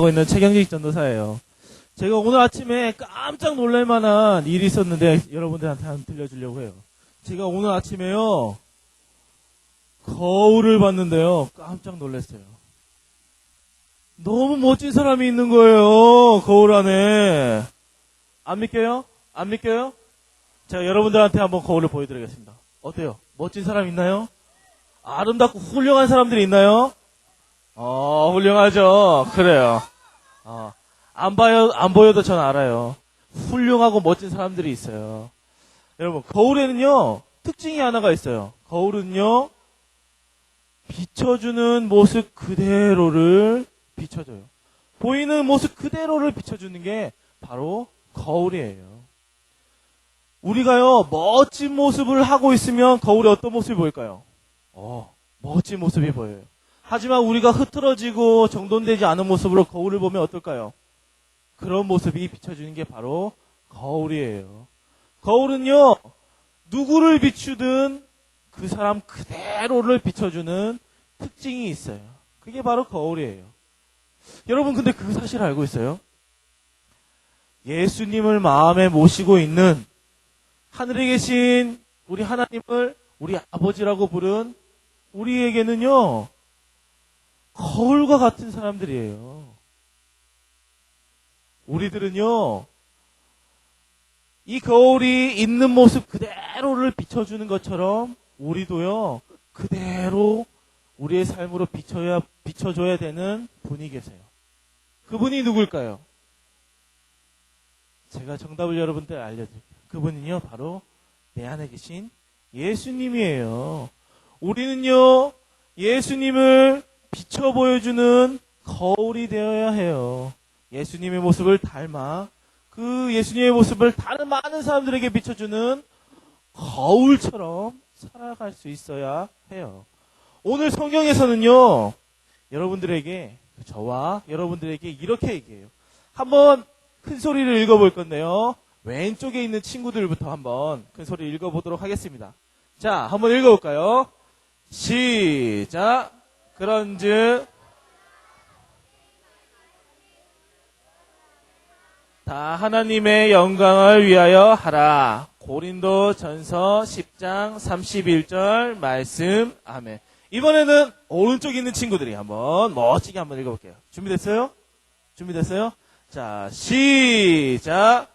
하고 있는 최경직 전도사예요. 제가 오늘 아침에 깜짝 놀랄 만한 일이 있었는데 여러분들한테 한번 들려주려고 해요. 제가 오늘 아침에요 거울을 봤는데요 깜짝 놀랐어요. 너무 멋진 사람이 있는 거예요. 거울 안에. 안 믿겨요? 안 믿겨요? 제가 여러분들한테 한번 거울을 보여드리겠습니다. 어때요? 멋진 사람 있나요? 아름답고 훌륭한 사람들이 있나요? 훌륭하죠. 그래요. 안 보여도 전 알아요. 훌륭하고 멋진 사람들이 있어요. 여러분, 거울에는요, 특징이 하나가 있어요. 거울은요, 비춰주는 모습 그대로를 비춰줘요. 보이는 모습 그대로를 비춰주는 게 바로 거울이에요. 우리가요, 멋진 모습을 하고 있으면 거울에 어떤 모습이 보일까요? 멋진 모습이 보여요. 하지만 우리가 흐트러지고 정돈되지 않은 모습으로 거울을 보면 어떨까요? 그런 모습이 비춰주는 게 바로 거울이에요. 거울은요, 누구를 비추든 그 사람 그대로를 비춰주는 특징이 있어요. 그게 바로 거울이에요. 여러분, 근데 그 사실 알고 있어요? 예수님을 마음에 모시고 있는 하늘에 계신 우리 하나님을 우리 아버지라고 부른 우리에게는요, 거울과 같은 사람들이에요. 우리들은요, 이 거울이 있는 모습 그대로를 비춰주는 것처럼 우리도요, 그대로 우리의 삶으로 비춰줘야 되는 분이 계세요. 그분이 누굴까요? 제가 정답을 여러분들 알려드릴게요. 그분은요, 바로 내 안에 계신 예수님이에요. 우리는요, 예수님을 비춰 보여주는 거울이 되어야 해요. 예수님의 모습을 닮아 그 예수님의 모습을 다른 많은 사람들에게 비춰주는 거울처럼 살아갈 수 있어야 해요. 오늘 성경에서는요, 여러분들에게, 저와 여러분들에게 이렇게 얘기해요. 한번 큰 소리를 읽어볼 건데요. 왼쪽에 있는 친구들부터 한번 큰 소리 읽어보도록 하겠습니다. 자, 한번 읽어볼까요? 시작. 그런즉 다 하나님의 영광을 위하여 하라. 고린도전서 10장 31절 말씀. 아멘. 이번에는 오른쪽에 있는 친구들이 한번 멋지게 한번 읽어볼게요. 준비됐어요? 준비됐어요? 자, 시작.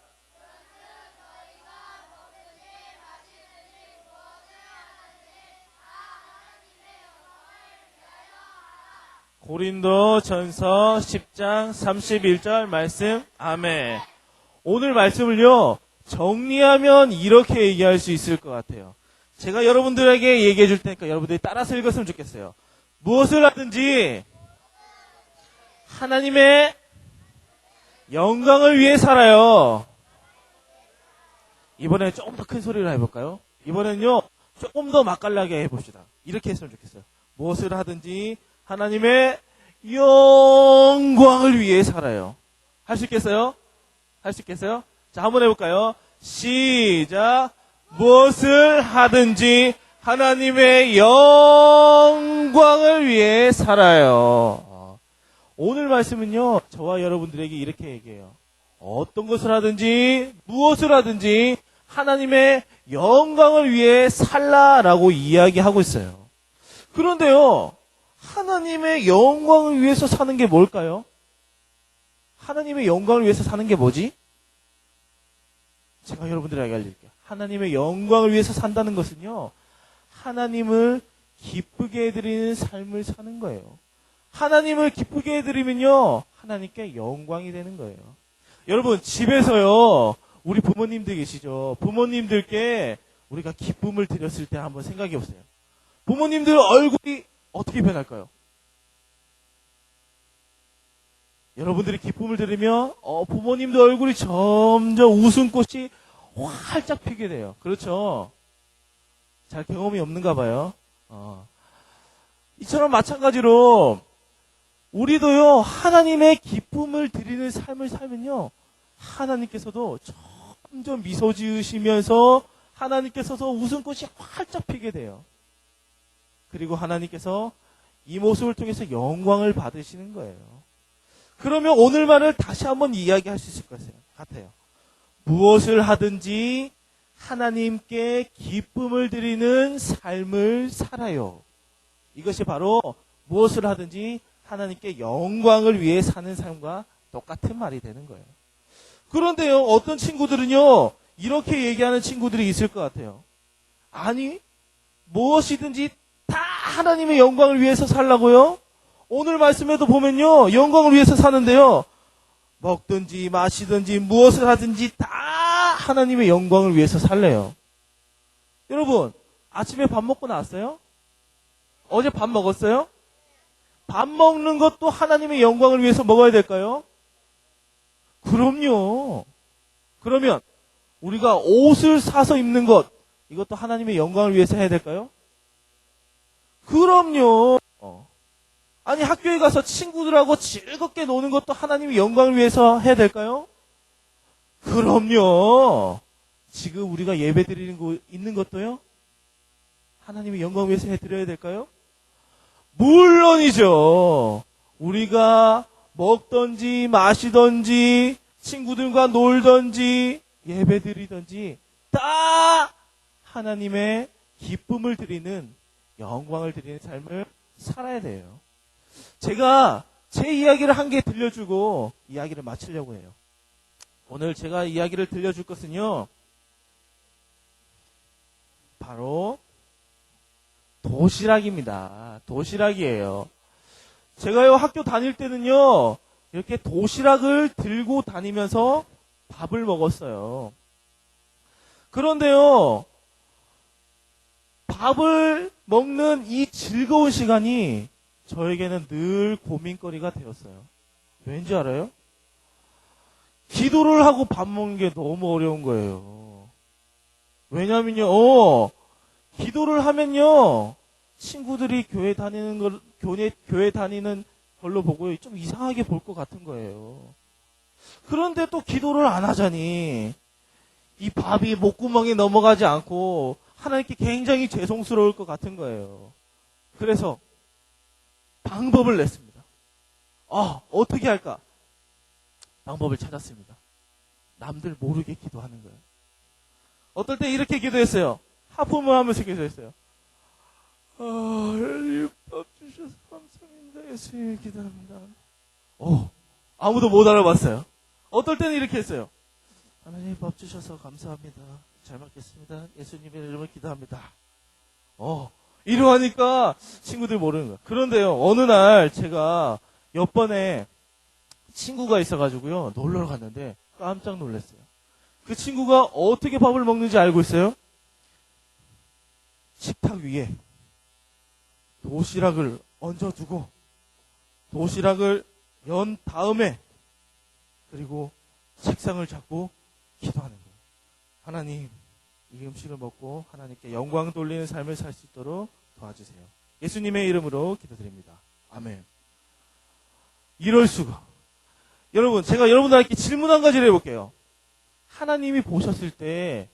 고린도전서 10장 31절 말씀. 아멘. 오늘 말씀을요, 정리하면 이렇게 얘기할 수 있을 것 같아요. 제가 여러분들에게 얘기해 줄 테니까 여러분들이 따라서 읽었으면 좋겠어요. 무엇을 하든지 하나님의 영광을 위해 살아요. 이번에 조금 더 큰 소리로 해볼까요? 이번엔요, 조금 더 맛깔나게 해봅시다. 이렇게 했으면 좋겠어요. 무엇을 하든지 하나님의 영광을 위해 살아요. 할 수 있겠어요? 할 수 있겠어요? 자, 한번 해볼까요? 시작. 무엇을 하든지 하나님의 영광을 위해 살아요. 오늘 말씀은요, 저와 여러분들에게 이렇게 얘기해요. 어떤 것을 하든지 무엇을 하든지 하나님의 영광을 위해 살라라고 이야기하고 있어요. 그런데요, 하나님의 영광을 위해서 사는 게 뭘까요? 하나님의 영광을 위해서 사는 게 뭐지? 제가 여러분들에게 알려드릴게요. 하나님의 영광을 위해서 산다는 것은요, 하나님을 기쁘게 해드리는 삶을 사는 거예요. 하나님을 기쁘게 해드리면요, 하나님께 영광이 되는 거예요. 여러분, 집에서요, 우리 부모님들 계시죠? 부모님들께 우리가 기쁨을 드렸을 때 한번 생각해 보세요. 부모님들 얼굴이 어떻게 변할까요? 여러분들이 기쁨을 들으면 부모님들 얼굴이 점점 웃음꽃이 활짝 피게 돼요. 그렇죠? 잘 경험이 없는가 봐요. 이처럼 마찬가지로 우리도요, 하나님의 기쁨을 드리는 삶을 살면요, 하나님께서도 점점 미소 지으시면서 하나님께서도 웃음꽃이 활짝 피게 돼요. 그리고 하나님께서 이 모습을 통해서 영광을 받으시는 거예요. 그러면 오늘 말을 다시 한번 이야기할 수 있을 것 같아요. 무엇을 하든지 하나님께 기쁨을 드리는 삶을 살아요. 이것이 바로 무엇을 하든지 하나님께 영광을 위해 사는 삶과 똑같은 말이 되는 거예요. 그런데요, 어떤 친구들은요, 이렇게 얘기하는 친구들이 있을 것 같아요. 아니, 무엇이든지 다 하나님의 영광을 위해서 살라고요? 오늘 말씀에도 보면요, 영광을 위해서 사는데요, 먹든지 마시든지 무엇을 하든지 다 하나님의 영광을 위해서 살래요. 여러분, 아침에 밥 먹고 나왔어요? 어제 밥 먹었어요? 밥 먹는 것도 하나님의 영광을 위해서 먹어야 될까요? 그럼요. 그러면 우리가 옷을 사서 입는 것, 이것도 하나님의 영광을 위해서 해야 될까요? 그럼요. 아니, 학교에 가서 친구들하고 즐겁게 노는 것도 하나님의 영광을 위해서 해야 될까요? 그럼요. 지금 우리가 예배 드리는 거 있는 것도요? 하나님의 영광을 위해서 해드려야 될까요? 물론이죠. 우리가 먹든지 마시든지 친구들과 놀든지 예배 드리든지 다 하나님의 기쁨을 드리는, 영광을 드리는 삶을 살아야 돼요. 제가 제 이야기를 한 개 들려주고 이야기를 마치려고 해요. 오늘 제가 이야기를 들려줄 것은요, 바로 도시락입니다. 도시락이에요. 제가요, 학교 다닐 때는요, 이렇게 도시락을 들고 다니면서 밥을 먹었어요. 그런데요, 밥을 먹는 이 즐거운 시간이 저에게는 늘 고민거리가 되었어요. 왠지 알아요? 기도를 하고 밥 먹는 게 너무 어려운 거예요. 왜냐면요, 기도를 하면요, 친구들이 교회 다니는 걸로 보고 좀 이상하게 볼 것 같은 거예요. 그런데 또 기도를 안 하자니 이 밥이 목구멍에 넘어가지 않고 하나님께 굉장히 죄송스러울 것 같은 거예요. 그래서 방법을 냈습니다. 어떻게 할까? 방법을 찾았습니다. 남들 모르게 기도하는 거예요. 어떨 때 이렇게 기도했어요. 하품을 하면서 기도했어요. 하나님 밥 주셔서 감사합니다. 예수님 기도합니다. 아무도 못 알아봤어요. 어떨 때는 이렇게 했어요. 하나님 밥 주셔서 감사합니다. 잘 먹겠습니다. 예수님의 이름을 기도합니다. 이러하니까 친구들 모르는 거야. 그런데요, 어느 날 제가 옆번에 친구가 있어가지고요, 놀러 갔는데 깜짝 놀랐어요. 그 친구가 어떻게 밥을 먹는지 알고 있어요? 식탁 위에 도시락을 얹어두고 도시락을 연 다음에 그리고 책상을 잡고 기도하는 거예요. 하나님, 이 음식을 먹고 하나님께 영광 돌리는 삶을 살 수 있도록 도와주세요. 예수님의 이름으로 기도드립니다. 아멘. 이럴 수가. 여러분, 제가 여러분들에게 질문 한 가지를 해볼게요. 하나님이 보셨을 때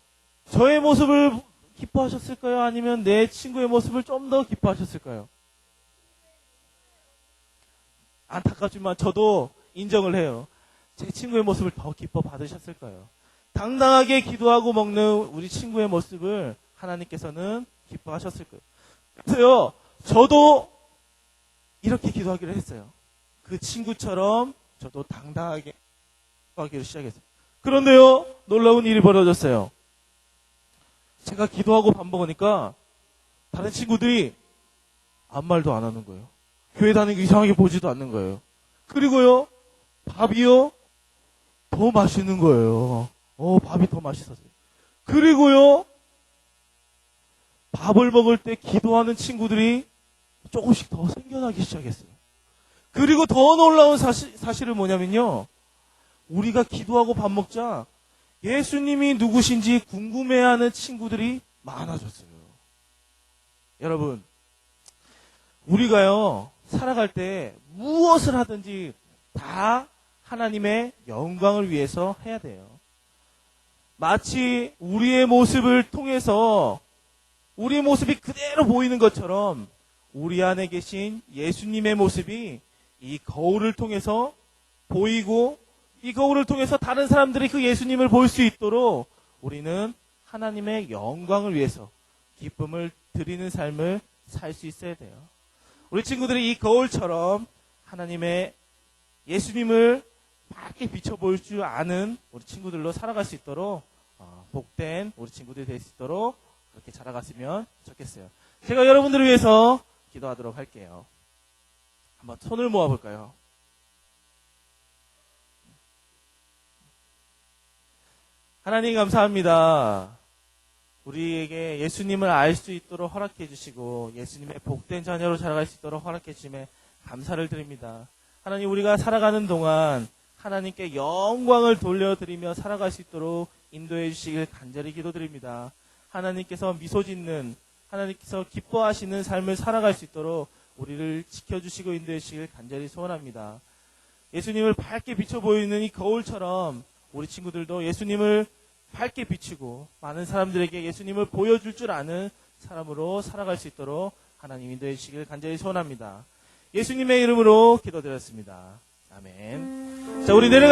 저의 모습을 기뻐하셨을까요? 아니면 내 친구의 모습을 좀 더 기뻐하셨을까요? 안타깝지만 저도 인정을 해요. 제 친구의 모습을 더 기뻐 받으셨을 거예요. 당당하게 기도하고 먹는 우리 친구의 모습을 하나님께서는 기뻐하셨을 거예요. 그래서요, 저도 이렇게 기도하기로 했어요. 그 친구처럼 저도 당당하게 기도하기로 시작했어요. 그런데요, 놀라운 일이 벌어졌어요. 제가 기도하고 밥 먹으니까 다른 친구들이 아무 말도 안 하는 거예요. 교회 다니는 거 이상하게 보지도 않는 거예요. 그리고요, 밥이요, 더 맛있는 거예요. 밥이 더 맛있었어요. 그리고요, 밥을 먹을 때 기도하는 친구들이 조금씩 더 생겨나기 시작했어요. 그리고 더 놀라운 사실은 뭐냐면요, 우리가 기도하고 밥 먹자 예수님이 누구신지 궁금해하는 친구들이 많아졌어요. 여러분, 우리가요, 살아갈 때 무엇을 하든지 다 하나님의 영광을 위해서 해야 돼요. 마치 우리의 모습을 통해서 우리의 모습이 그대로 보이는 것처럼 우리 안에 계신 예수님의 모습이 이 거울을 통해서 보이고 이 거울을 통해서 다른 사람들이 그 예수님을 볼 수 있도록 우리는 하나님의 영광을 위해서 기쁨을 드리는 삶을 살 수 있어야 돼요. 우리 친구들이 이 거울처럼 하나님의 예수님을 밝게 비춰 보일 줄 아는 우리 친구들로 살아갈 수 있도록 복된 우리 친구들이 될 수 있도록 그렇게 자라갔으면 좋겠어요. 제가 여러분들을 위해서 기도하도록 할게요. 한번 손을 모아볼까요? 하나님 감사합니다. 우리에게 예수님을 알 수 있도록 허락해 주시고 예수님의 복된 자녀로 자라갈 수 있도록 허락해 주심에 감사를 드립니다. 하나님, 우리가 살아가는 동안 하나님께 영광을 돌려드리며 살아갈 수 있도록 인도해 주시길 간절히 기도드립니다. 하나님께서 미소 짓는, 하나님께서 기뻐하시는 삶을 살아갈 수 있도록 우리를 지켜주시고 인도해 주시길 간절히 소원합니다. 예수님을 밝게 비춰 보이는 이 거울처럼 우리 친구들도 예수님을 밝게 비추고 많은 사람들에게 예수님을 보여줄 줄 아는 사람으로 살아갈 수 있도록 하나님 인도해 주시길 간절히 소원합니다. 예수님의 이름으로 기도드렸습니다. 아멘. 자, 우리 내려가